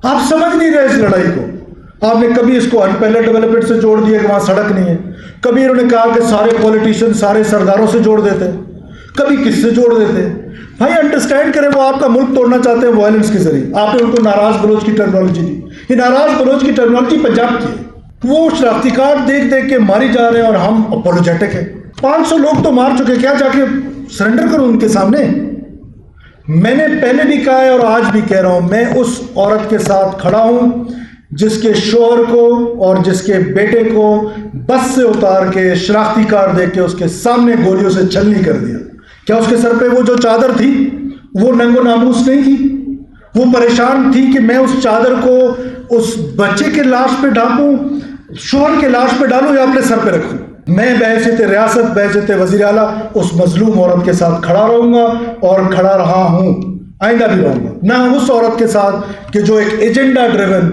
آپ سمجھ نہیں رہے اس لڑائی کو. آپ نے کبھی اس کو انپیلڈ ڈیولپمنٹ سے جوڑ دیا کہ وہاں سڑک نہیں ہے, کبھی انہوں نے کہا کہ سارے پولیٹیشین سارے سرداروں سے جوڑ دیتے, کبھی کس سے جوڑ دیتے. بھائی انڈرسٹینڈ کریں, وہ آپ کا ملک توڑنا چاہتے ہیں وائلنس کے ذریعے. آپ نے ان کو ناراض بلوچ کی ٹرمنالوجی دی, یہ ناراض بلوچ کی ٹرمنالوجی پنجاب کی ہے. وہ شناختی کارڈ دیکھ دیکھ کے ماری جا رہے ہیں اور ہم اپولوجیٹک ہیں. 500 لوگ تو مار چکے, کیا جا کے سرنڈر کروں ان کے سامنے؟ میں نے پہلے بھی کہا ہے اور آج بھی کہہ رہا ہوں, میں اس عورت کے ساتھ کھڑا ہوں جس کے شوہر کو اور جس کے بیٹے کو بس سے اتار کے شناختی کارڈ دے کے اس کے سامنے گولیوں سے چھلنی کر دیا. کیا اس کے سر پہ وہ جو چادر تھی وہ ننگ و ناموس نہیں تھی؟ وہ پریشان تھی کہ میں اس چادر کو اس بچے کے لاش پہ ڈالوں, شوہر کے لاش پہ ڈالوں یا اپنے سر پہ رکھوں؟ میں بحیثیت ریاست, بحیثیت وزیر اعلیٰ اس مظلوم عورت کے ساتھ کھڑا رہوں گا اور کھڑا رہا ہوں, آئندہ بھی رہوں گا. نہ اس عورت کے ساتھ کہ جو ایک ایجنڈا ڈریون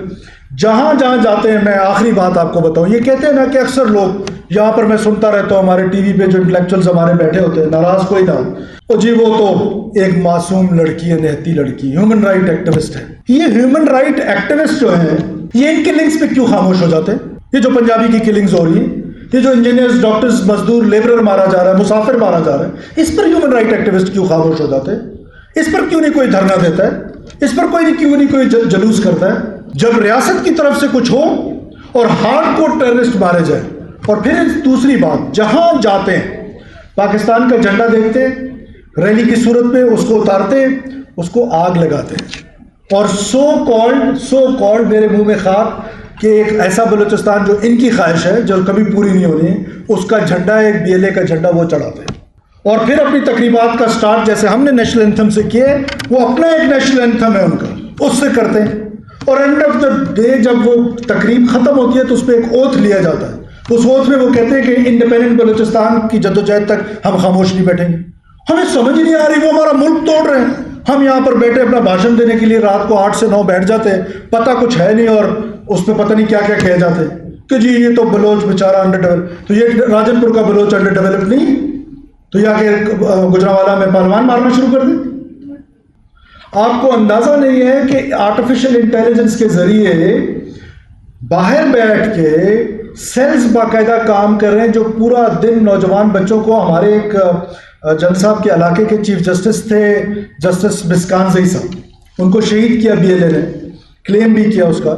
جہاں جہاں جاتے ہیں. میں آخری بات آپ کو بتاؤں, یہ کہتے ہیں نا کہ اکثر لوگ یہاں پر, میں سنتا رہتا ہوں ہمارے ٹی وی پہ جو انٹلیکچوئلز ہمارے بیٹھے ہوتے ہیں, ناراض کوئی نہ ہو, جی وہ تو ایک معصوم لڑکی ہے, نہتی لڑکی, ہیومن رائٹ ایکٹیوسٹ ہے. یہ ہیومن رائٹ ایکٹیوسٹ جو ہیں یہ ان کلنگز پہ کیوں خاموش ہو جاتے ہیں؟ یہ جو پنجابی کی کلنگز ہو رہی ہیں, یہ جو انجینئرز, ڈاکٹرز, مزدور, لیبرر مارا جا رہا ہے, مسافر مارا جا رہا ہے, اس پر ہیومن رائٹ ایکٹیوسٹ کیوں خاموش ہو جاتے ہیں؟ اس پر کیوں نہیں کوئی دھرنا دیتا ہے؟ اس پر کیوں نہیں کوئی جلوس کرتا ہے؟ جب ریاست کی طرف سے کچھ ہو اور ہارڈ کور ٹیررسٹ مارے جائیں. اور پھر دوسری بات, جہاں جاتے ہیں پاکستان کا جھنڈا دیکھتے ہیں, ریلی کی صورت میں اس کو اتارتے ہیں, اس کو آگ لگاتے ہیں, اور سو کالڈ میرے منہ میں خاک کہ ایک ایسا بلوچستان جو ان کی خواہش ہے, جو کبھی پوری نہیں ہونی ہے, اس کا جھنڈا, ایک BLA کا جھنڈا وہ چڑھاتے ہیں. اور پھر اپنی تقریبات کا سٹارٹ جیسے ہم نے نیشنل اینتھم سے کیے, وہ اپنا ایک نیشنل اینتھم ہے ان کا, اس سے کرتے ہیں. اور اینڈ آف دا ڈے جب وہ تقریب ختم ہوتی ہے تو اس پہ ایک اوتھ لیا جاتا ہے. اس اوتھ میں وہ کہتے ہیں کہ انڈیپینڈنٹ بلوچستان کی جدوجہد تک ہم خاموش نہیں بیٹھیں گے. ہمیں سمجھ نہیں آ رہی, وہ ہمارا ملک توڑ رہے ہیں, ہم یہاں پر بیٹھے اپنا بھاشن دینے کے لیے رات کو 8 سے 9 بیٹھ جاتے ہیں, پتہ کچھ ہے نہیں, اور اس پہ پتہ نہیں کیا کیا کہے جاتے ہیں کہ جی یہ تو بلوچ بیچارہ انڈر ڈیولپ. تو یہ راجن پور کا بلوچ انڈر ڈیولپ نہیں, تو یہ کہ گجرانوالہ میں پہلوان مارنا شروع کر دیں. آپ کو اندازہ نہیں ہے کہ آرٹیفیشل انٹیلیجنس کے ذریعے باہر بیٹھ کے سیلز باقاعدہ کام کر رہے ہیں, جو پورا دن نوجوان بچوں کو, ہمارے ایک جن صاحب کے علاقے کے چیف جسٹس تھے, جسٹس مسکانزئی صاحب, ان کو شہید کیا BLA نے, کلیم بھی کیا اس کا.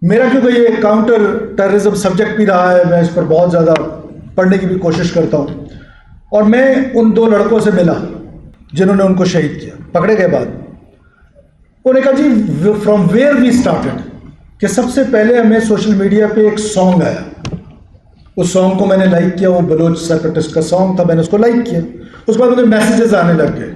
میرا کیونکہ یہ کاؤنٹر ٹیررزم سبجیکٹ بھی رہا ہے, میں اس پر بہت زیادہ پڑھنے کی بھی کوشش کرتا ہوں, اور میں ان 2 لڑکوں سے ملا جنہوں نے ان کو شہید کیا. پکڑے گئے بعد, انہوں نے کہا جی فرام ویئر وی اسٹارٹڈ, کہ سب سے پہلے ہمیں سوشل میڈیا پہ ایک سانگ آیا, اس سانگ کو میں نے لائک کیا, وہ بلوچ سیپریٹسٹ کا سانگ تھا, میں نے اس کو لائک کیا. اس کے بعد مجھے میسیجز آنے لگ گئے,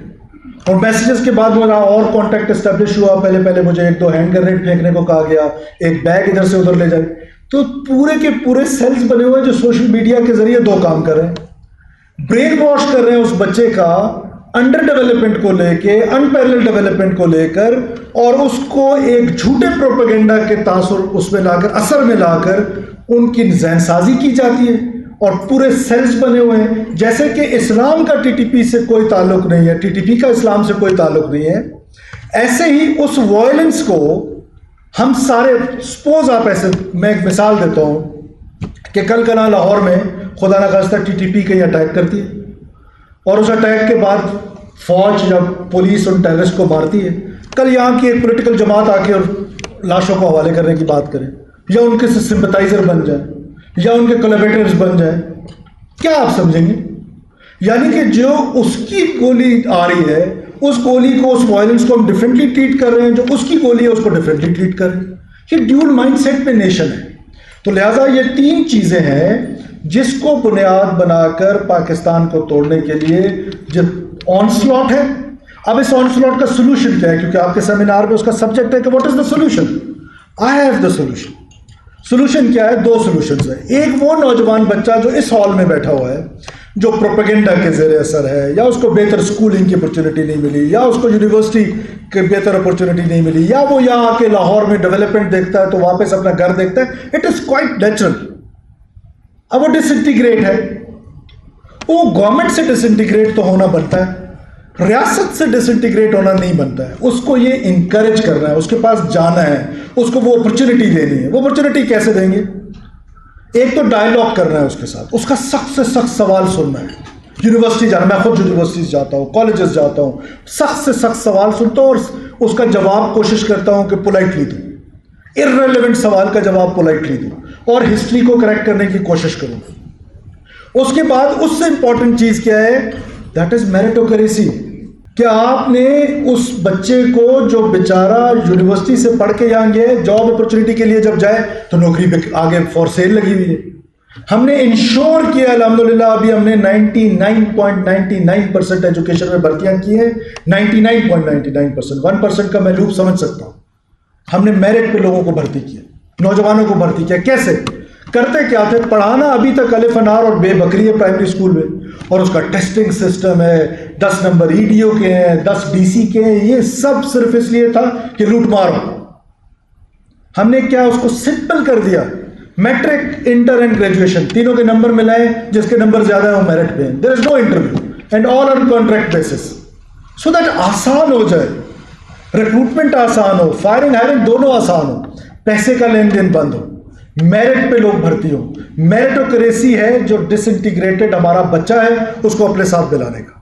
اور میسیجز کے بعد میرا اور کانٹیکٹ اسٹیبلش ہوا. پہلے مجھے 1-2 ہینڈ گرینیڈ پھینکنے کو کہا گیا, ایک بیگ ادھر سے ادھر لے جائے. تو پورے کے پورے سیلز بنے ہوئے جو سوشل میڈیا کے ذریعے 2 کام کر رہے ہیں, برین واش کر رہے ہیں اس بچے کا انڈر ڈیولپمنٹ کو لے کے, انپیرلل ڈیولپمنٹ کو لے کر, اور اس کو ایک جھوٹے پروپیگنڈا کے تاثر اس میں لا کر, اثر میں لا کر ان کی ذہن سازی کی جاتی ہے, اور پورے سیلز بنے ہوئے ہیں. جیسے کہ اسلام کا TTP سے کوئی تعلق نہیں ہے, TTP کا اسلام سے کوئی تعلق نہیں ہے, ایسے ہی اس وائلنس کو ہم سارے, سپوز آپ ایسے, میں ایک مثال دیتا ہوں کہ کل کنا لاہور میں خدا نخواستہ TTP کہیں اٹیک کرتی ہے, اور اس اٹیک کے بعد فوج یا پولیس ان ٹیررسٹ کو مارتی ہے. کل یہاں کی ایک پولیٹیکل جماعت آ کے اور لاشوں کو حوالے کرنے کی بات کریں, یا ان کے سمپتائزر بن جائیں, یا ان کے کولیبریٹرز بن جائیں, کیا آپ سمجھیں گے؟ یعنی کہ جو اس کی گولی آ رہی ہے, اس گولی کو, اس وائلنس کو ہم ڈفرینٹلی ٹریٹ کر رہے ہیں, جو اس کی گولی ہے اس کو ڈفرینٹلی ٹریٹ کر رہے ہیں. یہ ڈیول مائنڈ سیٹ پہ نیشن ہے. تو لہٰذا یہ 3 چیزیں ہیں جس کو بنیاد بنا کر پاکستان کو توڑنے کے لیے جب آن سلاٹ ہے. اب اس آن سلاٹ کا سولوشن کیا ہے, کیونکہ آپ کے سیمینار میں اس کا سبجیکٹ ہے کہ what is the solution. I have the solution. Solution کیا ہے؟ 2 سولوشنز ہیں. ایک وہ نوجوان بچہ جو اس ہال میں بیٹھا ہوا ہے, جو پروپیگنڈا کے زیر اثر ہے, یا اس کو بہتر اسکولنگ کی اپرچونٹی نہیں ملی, یا اس کو یونیورسٹی کی بہتر اپرچونٹی نہیں ملی, یا وہ یہاں آ کے لاہور میں ڈیولپمنٹ دیکھتا ہے تو واپس اپنا گھر دیکھتا ہے, اٹ از کوائٹ نیچرل. اب وہ ڈس انٹیگریٹ ہے, وہ گورنمنٹ سے ڈس انٹیگریٹ تو ہونا بنتا ہے, ریاست سے ڈس انٹیگریٹ ہونا نہیں بنتا ہے، اس کو یہ انکریج کرنا ہے، اس کے پاس جانا ہے، اس کو وہ اپرچونٹی دینی ہے۔ وہ اپرچونٹی کیسے دیں گے؟ ایک تو ڈائلاگ کرنا ہے اس کے ساتھ، اس کا سخت سے سخت سوال سننا ہے۔ یونیورسٹی جانا، میں خود یونیورسٹیز جاتا ہوں، کالجز جاتا ہوں، سخت سے سخت سوال سنتا ہوں اور اس کا جواب کوشش کرتا ہوں کہ پولائٹلی دوں، ارریلیونٹ سوال کا جواب پولائٹلی دوں اور ہسٹری کو کریکٹ کرنے کی کوشش کروں۔ اس کے بعد اس سے امپورٹنٹ چیز کیا ہے؟ دیٹ از میریٹوکریسی، کہ آپ نے اس بچے کو جو بیچارہ یونیورسٹی سے پڑھ کے یہاں گیا جاب اپرچونٹی کے لیے جب جائے تو نوکری پہ آگے فور سیل لگی ہوئی ہے۔ ہم نے انشور کیا الحمدللہ، ابھی ہم نے 99.99% ایجوکیشن میں بھرتیاں کی ہیں، 99.99%، 1% کا میں لوپ سمجھ سکتا ہوں۔ ہم نے میرٹ پہ لوگوں کو بھرتی کیا، نوجوانوں کو بھرتی کیا۔ کیسے کرتے کیا تھے؟ پڑھانا ابھی تک الف انار اور بے بکری ہے پرائمری اسکول میں، اور اس کا ٹیسٹنگ سسٹم ہے، 10 نمبر ای ڈی او کے ہیں، 10 ڈی سی کے ہیں، یہ سب صرف اس لیے تھا کہ لوٹ مارو۔ ہم نے کیا اس کو سمپل کر دیا، میٹرک، انٹر اینڈ گریجویشن تینوں کے نمبر ملائے، جس کے نمبر زیادہ ہیں وہ میرٹ پہ ہیں، there is no interview and all on contract basis, so that آسان ہو جائے، ریکروٹمنٹ آسان ہو، فائرنگ ہائرنگ دونوں آسان ہو، پیسے کا لین دین بند ہو، میرٹ پہ لوگ بھرتی ہوں۔ میریٹوکریسی ہے جو ڈس انٹیگریٹڈ ہمارا بچہ ہے اس کو اپنے ساتھ دلانے کا۔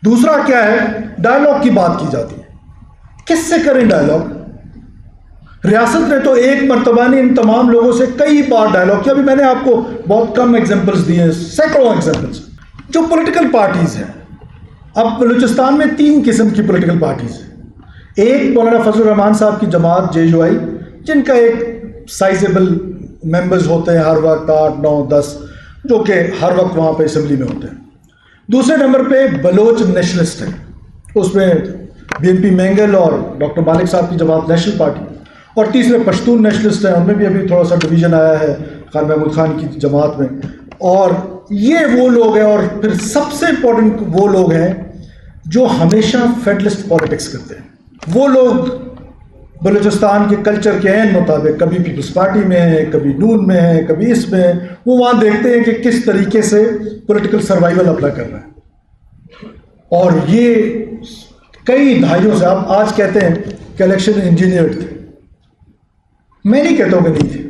دوسرا کیا ہے؟ ڈائلاگ کی بات کی جاتی ہے، کس سے کریں ڈائلاگ؟ ریاست نے تو ایک مرتبہ نہیں، ان تمام لوگوں سے کئی بار ڈائلاگ کیا۔ ابھی میں نے آپ کو بہت کم ایگزامپلس دیے ہیں، سینکڑوں ایگزامپلس۔ جو پولیٹیکل پارٹیز ہیں، اب بلوچستان میں 3 قسم کی پولیٹیکل پارٹیز ہیں۔ ایک مولانا فضل الرحمان صاحب کی جماعت JUI، جن کا ایک سائزیبل ممبرز ہوتے ہیں ہر وقت 8 9 10، جو کہ ہر وقت وہاں پہ اسمبلی میں ہوتے ہیں۔ دوسرے نمبر پہ بلوچ نیشنلسٹ ہے، اس میں BNP مینگل اور ڈاکٹر مالک صاحب کی جماعت نیشنل پارٹی، اور تیسرے پشتون نیشنلسٹ ہیں، ان میں بھی ابھی تھوڑا سا ڈویژن آیا ہے خان محمود خان کی جماعت میں۔ اور یہ وہ لوگ ہیں، اور پھر سب سے امپورٹنٹ وہ لوگ ہیں جو ہمیشہ فیڈرلسٹ پالیٹکس کرتے ہیں۔ وہ لوگ بلوچستان کے کلچر کے عین مطابق کبھی پیپلز پارٹی میں ہیں، کبھی نون میں ہیں، کبھی اس میں ہیں، وہ وہاں دیکھتے ہیں کہ کس طریقے سے پولیٹیکل سروائیول اپنا کر رہا ہے۔ اور یہ کئی دہائیوں سے، آپ آج کہتے ہیں کہ الیکشن انجینئرڈ تھے، میں نہیں کہتا ہوں کہ نہیں تھے،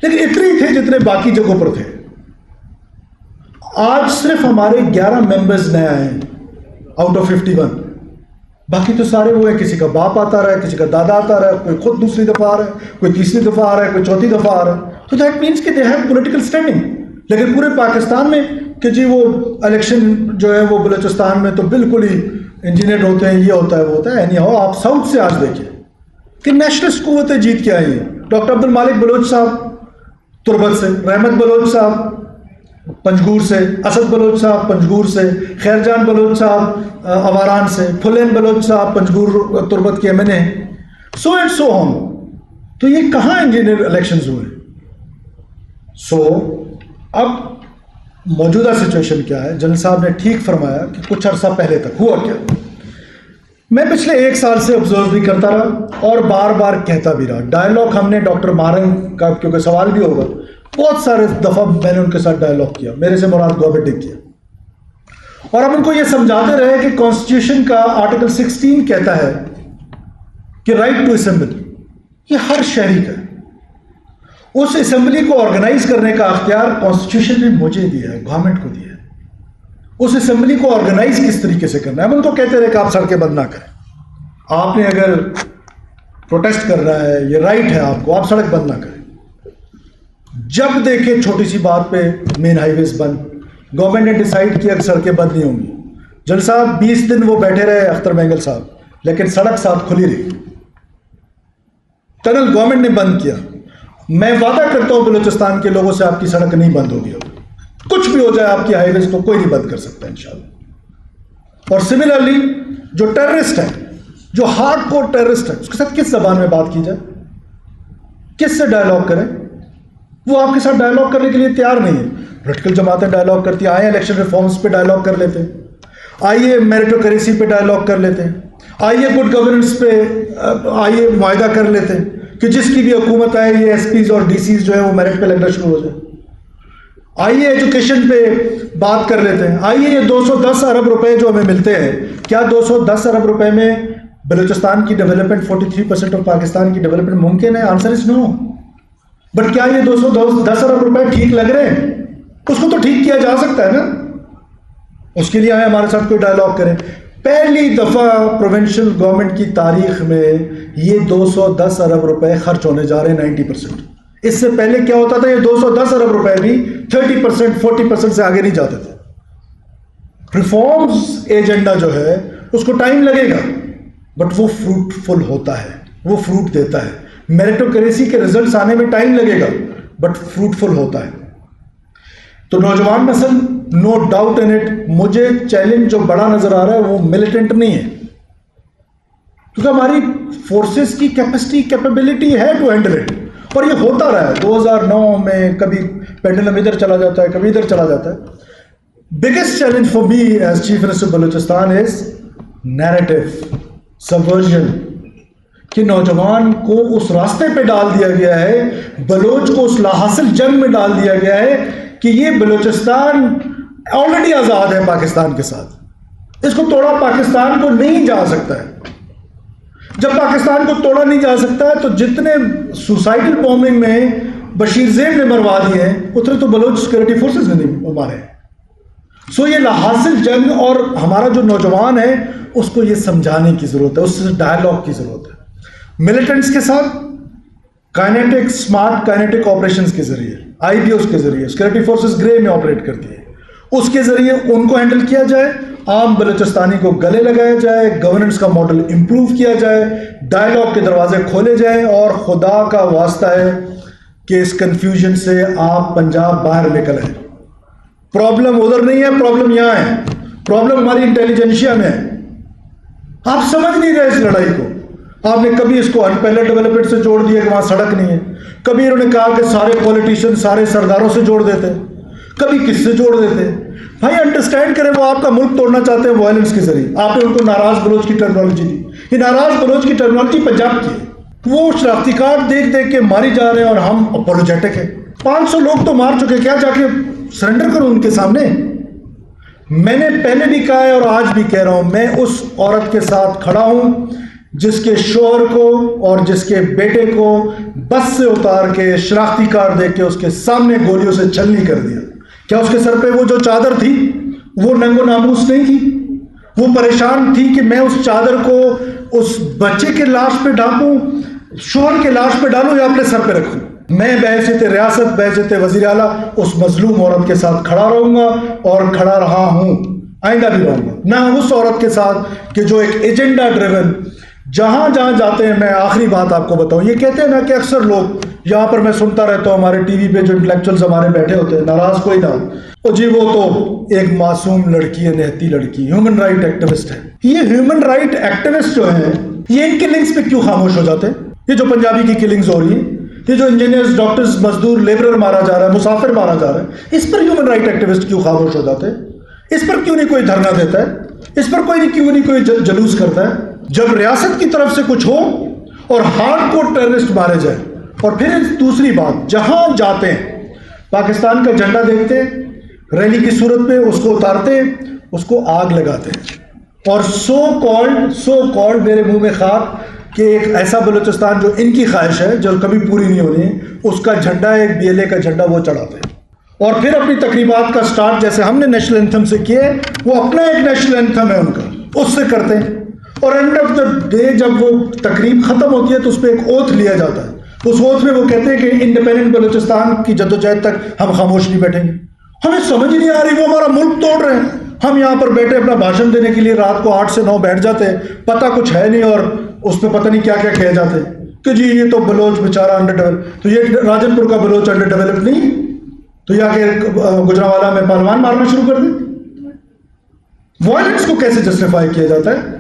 لیکن اتنے ہی تھے جتنے باقی جگہوں پر تھے۔ آج صرف ہمارے 11 ممبرز نئے آئے ہیں آؤٹ آف 51، باقی تو سارے وہ ہیں، کسی کا باپ آتا رہا ہے، کسی کا دادا آتا رہا ہے، کوئی خود دوسری دفعہ آ رہا ہے، کوئی تیسری دفعہ آ رہا ہے، کوئی چوتھی دفعہ آ رہا ہے۔ تو دیٹ مینس کہ دے ہیو پولیٹیکل اسٹینڈنگ۔ لیکن پورے پاکستان میں کہ جی وہ الیکشن جو ہے وہ بلوچستان میں تو بالکل ہی انجینئرڈ ہوتے ہیں، یہ ہوتا ہے وہ ہوتا ہے، اینی ہاؤ آپ ساؤتھ سے آج دیکھیں کہ نیشنلسٹ قوتیں جیت کے آئی ہیں۔ ڈاکٹر عبد المالک بلوچ صاحب تربت سے، رحمت بلوچ صاحب پنجگور سے، اسد بلوچ صاحب پنجگور سے، خیر جان بلوچ صاحب اواران سے، پھلین بلوچ صاحب پنجگور تربت کے MNA ہیں، سو اینڈ سو ہم۔ تو یہ کہاں انجینئر الیکشنز ہوئے؟ سو اب موجودہ سچویشن کیا ہے؟ جنرل صاحب نے ٹھیک فرمایا کہ کچھ عرصہ پہلے تک ہوا کیا، میں پچھلے 1 سال سے آبزرو بھی کرتا رہا اور بار بار کہتا بھی رہا۔ ڈائلاگ ہم نے ڈاکٹر مارنگ کا، کیونکہ سوال بھی ہوگا، بہت سارے دفعہ میں نے ان کے ساتھ ڈائلاگ کیا، میرے سے مراد گورنمنٹ کیا، اور ہم ان کو یہ سمجھاتے رہے کہ کانسٹیٹیوشن کا آرٹیکل 16 کہتا ہے کہ رائٹ ٹو اسمبلی یہ ہر شہری کا ہے۔ اس اسمبلی کو آرگنائز کرنے کا اختیار کانسٹیٹیوشن نے مجھے دیا ہے، گورنمنٹ کو دیا ہے۔ اس اسمبلی کو آرگنائز کس طریقے سے کرنا ہے، ہم ان کو کہتے رہے کہ آپ سڑکیں بند نہ کریں، آپ نے اگر پروٹیسٹ کر رہا ہے، یہ رائٹ ہے آپ کو، آپ سڑک بند نہ کریں۔ جب دیکھے چھوٹی سی بات پہ مین ہائی ویز بند، گورنمنٹ نے ڈیسائیڈ کیا کہ سڑکیں بند نہیں ہوں گی۔ جنرل صاحب 20 دن وہ بیٹھے رہے، اختر مینگل صاحب، لیکن سڑک ساتھ کھلی رہی، ٹنل گورنمنٹ نے بند کیا۔ میں وعدہ کرتا ہوں بلوچستان کے لوگوں سے آپ کی سڑک نہیں بند ہوگی، کچھ بھی ہو جائے آپ کی ہائی ویز کو کوئی نہیں بند کر سکتا انشاءاللہ۔ اور سملرلی جو ٹیررسٹ ہے، جو ہارڈ کور ٹیررسٹ ہے، اس کے ساتھ کس زبان میں بات کی جائے، کس سے ڈائلاگ کریں؟ وہ آپ کے ساتھ ڈائلاگ کرنے کے لیے تیار نہیں ہے۔ پولیٹیکل جماعتیں ڈائلاگ کرتی ہیں، آئیے الیکشن ریفارمز پہ ڈائلاگ کر لیتے ہیں، آئیے میریٹوکریسی پہ ڈائلاگ کر لیتے ہیں، آئیے گڈ گورننس پہ آئیے معاہدہ کر لیتے ہیں کہ جس کی بھی حکومت آئے یہ SPs اور DCs جو ہے وہ میرٹ پہ لگنا شروع ہو جائے۔ آئیے ایجوکیشن پہ بات کر لیتے ہیں. آئیے یہ 210 ارب روپے جو ہمیں ملتے ہیں, کیا 210 ارب روپے میں بلوچستان کی ڈیولپمنٹ 43% آف پاکستان کی ڈیولپمنٹ ممکن ہے؟ Answer is know. بٹ کیا یہ 210 ارب روپے ٹھیک لگ رہے ہیں؟ اس کو تو ٹھیک کیا جا سکتا ہے نا. اس کے لیے آئے ہمارے ساتھ کوئی ڈائلاگ کریں. پہلی دفعہ پروونشل گورنمنٹ کی تاریخ میں یہ 210 ارب روپے خرچ ہونے جا رہے ہیں 90%. اس سے پہلے کیا ہوتا تھا؟ یہ 210 ارب روپے بھی 30% 40% سے آگے نہیں جاتے تھے. ریفارمز ایجنڈا جو ہے اس کو ٹائم لگے گا, بٹ وہ فروٹفل ہوتا ہے, وہ فروٹ دیتا ہے. میریٹوکریسی کے ریزلٹس آنے میں ٹائم لگے گا, بٹ فروٹفل ہوتا ہے. تو نوجوان نسل, نو ڈاؤٹ ان اٹ, مجھے چیلنج جو بڑا نظر آ رہا ہے وہ ملیٹنٹ نہیں ہے, کیونکہ ہماری فورسز کی کیپیسٹی کیپیبلٹی ہے ٹو ہینڈل اٹ. اور یہ ہوتا رہا ہے 2009 میں, کبھی پینڈلم ادھر چلا جاتا ہے, کبھی ادھر چلا جاتا ہے. Biggest challenge for me as chief minister Balochistan is narrative subversion, کہ نوجوان کو اس راستے پہ ڈال دیا گیا ہے, بلوچ کو اس لاحاصل جنگ میں ڈال دیا گیا ہے کہ یہ بلوچستان آلریڈی آزاد ہے پاکستان کے ساتھ, اس کو توڑا پاکستان کو نہیں جا سکتا ہے. جب پاکستان کو توڑا نہیں جا سکتا ہے تو جتنے سوسائٹل بومبنگ میں بشیر زیب نے مروا دیے ہیں اتنے تو بلوچ سیکورٹی فورسز نے نہیں مارے. سو یہ لاحاصل جنگ, اور ہمارا جو نوجوان ہے اس کو یہ سمجھانے کی ضرورت ہے, اس سے ڈائلاگ کی ضرورت ہے. ملیٹنٹس کے ساتھ کائنیٹک, اسمارٹ کائنیٹک آپریشنز کے ذریعے, آئی بی اوز کے ذریعے, سیکورٹی فورسز گرے میں آپریٹ کرتی ہے, اس کے ذریعے ان کو ہینڈل کیا جائے, عام بلوچستانی کو گلے لگایا جائے, گورننس کا ماڈل امپروو کیا جائے, ڈائلاگ کے دروازے کھولے جائیں. اور خدا کا واسطہ ہے کہ اس کنفیوژن سے آپ پنجاب باہر نکل آئیں. پرابلم ادھر نہیں ہے, پرابلم یہاں ہے, پرابلم ہماری انٹیلیجنشیا میں ہے. آپ سمجھ نہیں رہے اس لڑائی کو. آپ نے کبھی اس کو انپیلر ڈیولپمنٹ سے جوڑ دیا کہ وہاں سڑک نہیں ہے, کبھی انہوں نے کہا کہ سارے پولیٹیشین سارے سرداروں سے جوڑ دیتے, کبھی کس سے جوڑ دیتے. بھائی انڈرسٹینڈ کریں, وہ آپ کا ملک توڑنا چاہتے ہیں وائلنس کے ذریعے. آپ نے ان کو ناراض بلوچ کی ٹرمنالوجی دی, یہ ناراض بلوچ کی ٹرمنالوجی پنجاب کی ہے. وہ شناختی کارڈ دیکھ دیکھ کے ماری جا رہے ہیں اور ہم اپولوجیٹک ہیں. 500 لوگ تو مار چکے, کیا جا کے سرنڈر کروں ان کے سامنے؟ میں نے پہلے بھی کہا ہے اور آج بھی کہہ رہا ہوں, میں اس عورت کے ساتھ کھڑا ہوں جس کے شوہر کو اور جس کے بیٹے کو بس سے اتار کے شناختی کارڈ دے کے اس کے سامنے گولیوں سے چھلنی کر دیا. کیا اس کے سر پہ وہ جو چادر تھی وہ ننگ و ناموس نہیں تھی؟ وہ پریشان تھی کہ میں اس چادر کو اس بچے کے لاش پہ ڈھانپوں, شوہر کے لاش پہ ڈالوں یا اپنے سر پہ رکھوں؟ میں بحیثیت ریاست, بحیثیت وزیر اعلیٰ اس مظلوم عورت کے ساتھ کھڑا رہوں گا اور کھڑا رہا ہوں, آئندہ بھی رہوں گا. نہ اس عورت کے ساتھ کہ جو ایک ایجنڈا ڈریون, جہاں جہاں جاتے ہیں. میں آخری بات آپ کو بتاؤں, یہ کہتے ہیں نا کہ اکثر لوگ یہاں پر, میں سنتا رہتا ہوں ہمارے ٹی وی پہ جو انٹلیکچوئلز ہمارے بیٹھے ہوتے ہیں, ناراض کوئی نہ ہو, جی وہ تو ایک معصوم لڑکی ہے, نہتی لڑکی, ہیومن رائٹ ایکٹیوسٹ ہے. یہ ہیومن رائٹ ایکٹیوسٹ جو ہیں یہ ان کلنگز پہ کیوں خاموش ہو جاتے ہیں؟ یہ جو پنجابی کی کلنگز ہو رہی ہیں, یہ جو انجینئرز, ڈاکٹرز, مزدور, لیبرر مارا جا رہا ہے, مسافر مارا جا رہا ہے, اس پر ہیومن رائٹ ایکٹیوسٹ کیوں خاموش ہو جاتے ہیں؟ اس پر کیوں نہیں کوئی دھرنا دیتا ہے؟ اس پر کیوں نہیں کوئی جلوس کرتا ہے؟ جب ریاست کی طرف سے کچھ ہو اور ہارڈ کور ٹیررسٹ مارے جائیں. اور پھر دوسری بات, جہاں جاتے ہیں پاکستان کا جھنڈا دیکھتے ہیں, ریلی کی صورت میں اس کو اتارتے ہیں, اس کو آگ لگاتے ہیں, اور سو کالڈ میرے منہ میں خاک کہ ایک ایسا بلوچستان جو ان کی خواہش ہے, جو کبھی پوری نہیں ہونی, اس کا جھنڈا, ایک BLA کا جھنڈا وہ چڑھاتے ہیں. اور پھر اپنی تقریبات کا سٹارٹ جیسے ہم نے نیشنل اینتھم سے کیے, وہ اپنا ایک نیشنل اینتھم ہے ان کا, اس سے کرتے ہیں. اور اینڈ آف دا ڈے جب وہ تقریب ختم ہوتی ہے تو اس پہ ایک اوتھ لیا جاتا ہے. اس اوتھ میں وہ کہتے ہیں کہ انڈیپینڈنٹ بلوچستان کی جدوجہد تک ہم خاموش نہیں بیٹھیں گے. ہمیں سمجھ نہیں آ رہی, وہ ہمارا ملک توڑ رہے ہیں, ہم یہاں پر بیٹھے اپنا بھاشن دینے کے لیے رات کو 8 سے 9 بیٹھ جاتے ہیں, پتہ کچھ ہے نہیں, اور اس پہ پتہ نہیں کیا کیا کہے جاتے کہ جی یہ تو بلوچ بیچارہ انڈر ڈیولپ. تو یہ راجن پور کا بلوچ انڈر ڈیولپ نہیں, تو یہ کہ گجرانوالا میں پہلوان مارنا شروع کر دیں. وائلنس کو کیسے جسٹیفائی کیا جاتا ہے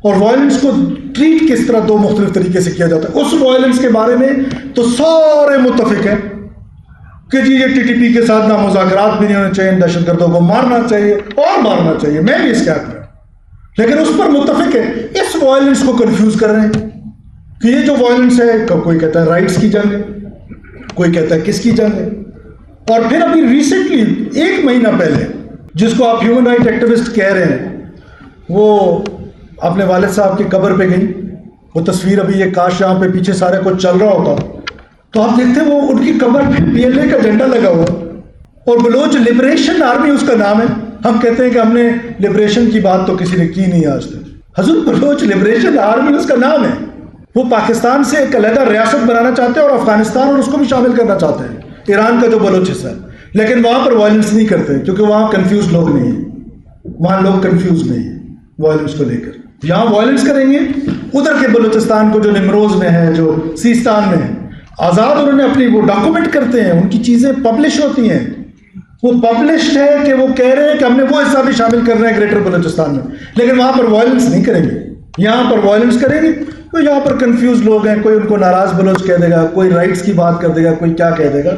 اور وائلنس کو ٹریٹ کس طرح دو مختلف طریقے سے کیا جاتا ہے؟ اس وائلنس کے بارے میں تو سارے متفق ہیں کہ جی یہ TTP کے ساتھ نہ مذاکرات بھی نہیں ہونے چاہیے, دہشت گردوں کو مارنا چاہیے اور مارنا چاہیے, میں بھی اس کے حق میں, لیکن اس پر متفق ہے. اس وائلنس کو کنفیوز کر رہے ہیں کہ یہ جو وائلنس ہے, کوئی کہتا ہے رائٹس کی جنگ ہے, کوئی کہتا ہے کس کی جنگ ہے. اور پھر ابھی ریسنٹلی 1 مہینہ پہلے جس کو آپ ہیومن رائٹ ایکٹیوسٹ کہہ رہے ہیں، وہ اپنے والد صاحب کی قبر پہ گئی. وہ تصویر ابھی یہ کاش یہاں پہ پیچھے سارے کچھ چل رہا ہوتا تو آپ دیکھتے وہ ان کی قبر پہ PLA کا جھنڈا لگا ہوا، اور بلوچ لبریشن آرمی اس کا نام ہے. ہم کہتے ہیں کہ ہم نے لبریشن کی بات تو کسی نے کی نہیں آج تک. حضور بلوچ لبریشن آرمی اس کا نام ہے. وہ پاکستان سے ایک علیحدہ ریاست بنانا چاہتے ہیں اور افغانستان اور اس کو بھی شامل کرنا چاہتے ہیں، ایران کا جو بلوچ حصہ ہے. لیکن وہاں پر وائلنس نہیں کرتے کیونکہ وہاں کنفیوز لوگ نہیں ہیں، وہاں لوگ کنفیوز نہیں ہیں وائلنس کو لے کر. یہاں وائلنس کریں گے. ادھر کے بلوچستان کو جو نمروز میں ہے، جو سیستان میں ہے، آزاد انہوں نے اپنی وہ ڈاکومنٹ کرتے ہیں، ان کی چیزیں پبلش ہوتی ہیں. وہ پبلشڈ ہے کہ وہ کہہ رہے ہیں کہ ہم نے وہ حصہ بھی شامل کر رہے ہیں گریٹر بلوچستان میں، لیکن وہاں پر وائلنس نہیں کریں گے. یہاں پر وائلنس کریں گے تو یہاں پر کنفیوز لوگ ہیں، کوئی ان کو ناراض بلوچ کہہ دے گا، کوئی رائٹس کی بات کر دے گا، کوئی کیا کہہ دے گا.